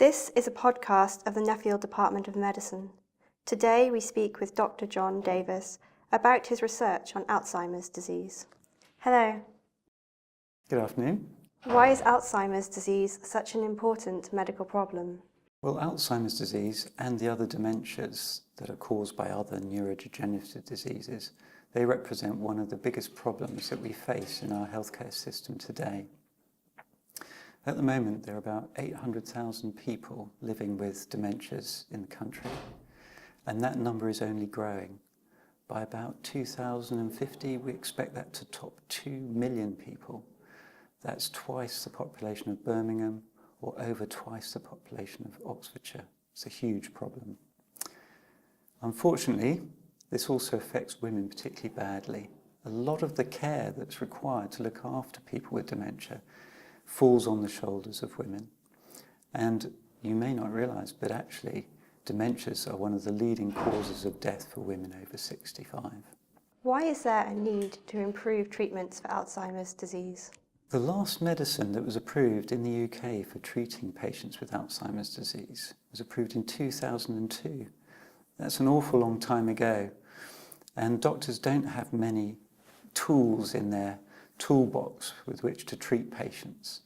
This is a podcast of the Nuffield Department of Medicine. Today we speak with Dr. John Davis about his research on Alzheimer's disease. Hello. Good afternoon. Why is Alzheimer's disease such an important medical problem? Well, Alzheimer's disease and the other dementias that are caused by other neurodegenerative diseases, they represent one of the biggest problems that we face in our healthcare system today. At the moment, there are about 800,000 people living with dementias in the country, and that number is only growing. By about 2050, we expect that to top 2 million people. That's twice the population of Birmingham, or over twice the population of Oxfordshire. It's a huge problem. Unfortunately, this also affects women particularly badly. A lot of the care that's required to look after people with dementia falls on the shoulders of women. And you may not realise, but actually dementias are one of the leading causes of death for women over 65. Why is there a need to improve treatments for Alzheimer's disease? The last medicine that was approved in the UK for treating patients with Alzheimer's disease was approved in 2002. That's an awful long time ago. And doctors don't have many tools in their toolbox with which to treat patients.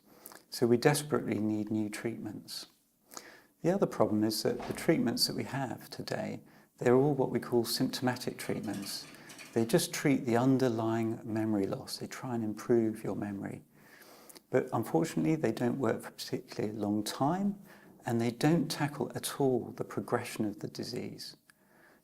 So we desperately need new treatments. The other problem is that the treatments that we have today, they're all what we call symptomatic treatments. They just treat the underlying memory loss. They try and improve your memory. But unfortunately, they don't work for a particularly long time, and they don't tackle at all the progression of the disease.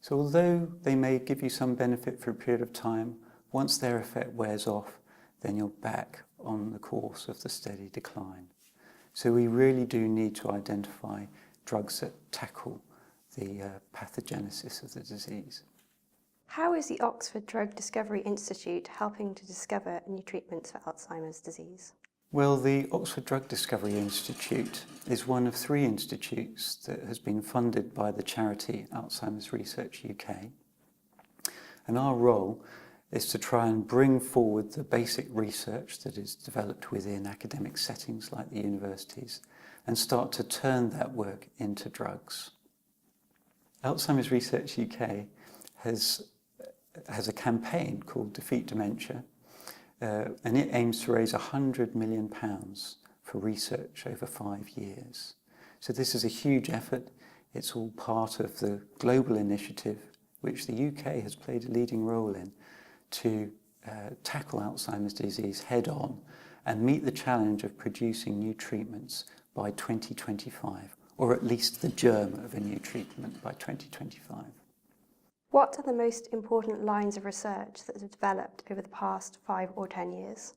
So although they may give you some benefit for a period of time, once their effect wears off, then you're back on the course of the steady decline. So we really do need to identify drugs that tackle the pathogenesis of the disease. How is the Oxford Drug Discovery Institute helping to discover new treatments for Alzheimer's disease? Well, the Oxford Drug Discovery Institute is one of 3 institutes that has been funded by the charity Alzheimer's Research UK. And our role is to try and bring forward the basic research that is developed within academic settings like the universities and start to turn that work into drugs. Alzheimer's Research UK has a campaign called Defeat Dementia, and it aims to raise £100 million for research over 5 years. So this is a huge effort. It's all part of the global initiative which the UK has played a leading role in to tackle Alzheimer's disease head on and meet the challenge of producing new treatments by 2025, or at least the germ of a new treatment by 2025. What are the most important lines of research that have developed over the past 5 or 10 years?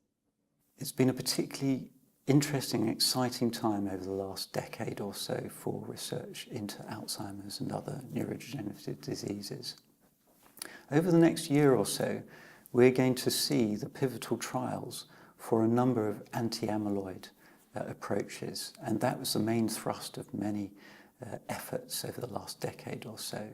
It's been a particularly interesting and exciting time over the last decade or so for research into Alzheimer's and other neurodegenerative diseases. Over the next year or so, we're going to see the pivotal trials for a number of anti-amyloid approaches, and that was the main thrust of many efforts over the last decade or so.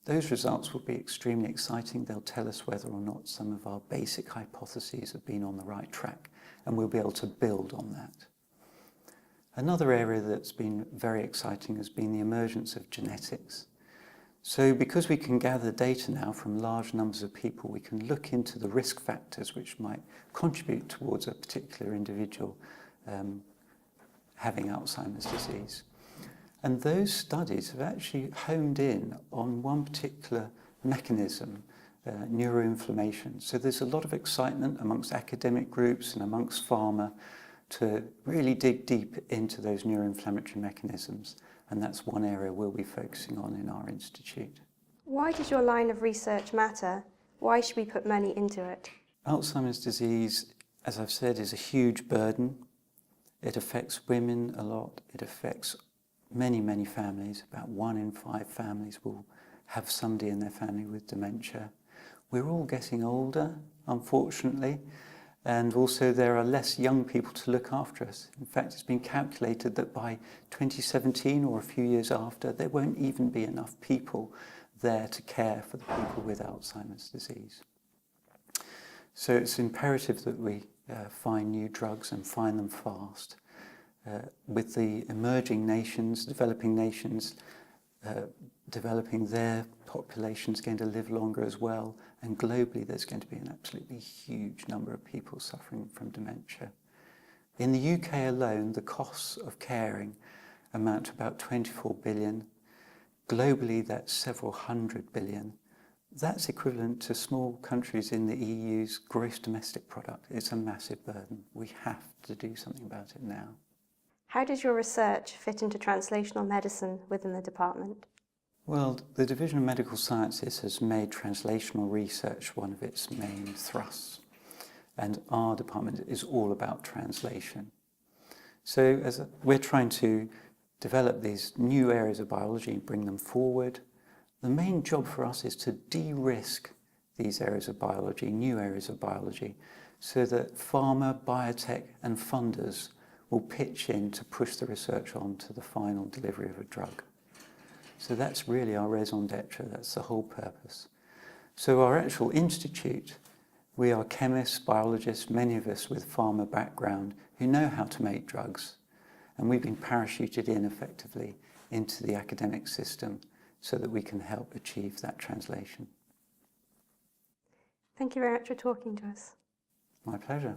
Those results will be extremely exciting. They'll tell us whether or not some of our basic hypotheses have been on the right track, and we'll be able to build on that. Another area that's been very exciting has been the emergence of genetics. So because we can gather data now from large numbers of people, we can look into the risk factors which might contribute towards a particular individual having Alzheimer's disease. And those studies have actually honed in on one particular mechanism, neuroinflammation. So there's a lot of excitement amongst academic groups and amongst pharma to really dig deep into those neuroinflammatory mechanisms. And that's one area we'll be focusing on in our institute. Why does your line of research matter? Why should we put money into it? Alzheimer's disease, as I've said, is a huge burden. It affects women a lot. It affects many, many families. About 1 in 5 families will have somebody in their family with dementia. We're all getting older, unfortunately, and also there are less young people to look after us. In fact, it's been calculated that by 2017 or a few years after, there won't even be enough people there to care for the people with Alzheimer's disease. So it's imperative that we find new drugs and find them fast. with the emerging nations, developing nations, developing their populations going to live longer as well, and globally there's going to be an absolutely huge number of people suffering from dementia. In the UK alone, the costs of caring amount to about 24 billion. Globally, that's several hundred billion. That's equivalent to small countries in the EU's gross domestic product. It's a massive burden. We have to do something about it now. How does your research fit into translational medicine within the department? Well, the Division of Medical Sciences has made translational research one of its main thrusts, and our department is all about translation. So we're trying to develop these new areas of biology and bring them forward. The main job for us is to de-risk these areas of biology, new areas of biology, so that pharma, biotech and funders will pitch in to push the research on to the final delivery of a drug. So that's really our raison d'etre, that's the whole purpose. So our actual institute, we are chemists, biologists, many of us with pharma background who know how to make drugs, and we've been parachuted in effectively into the academic system so that we can help achieve that translation. Thank you very much for talking to us. My pleasure.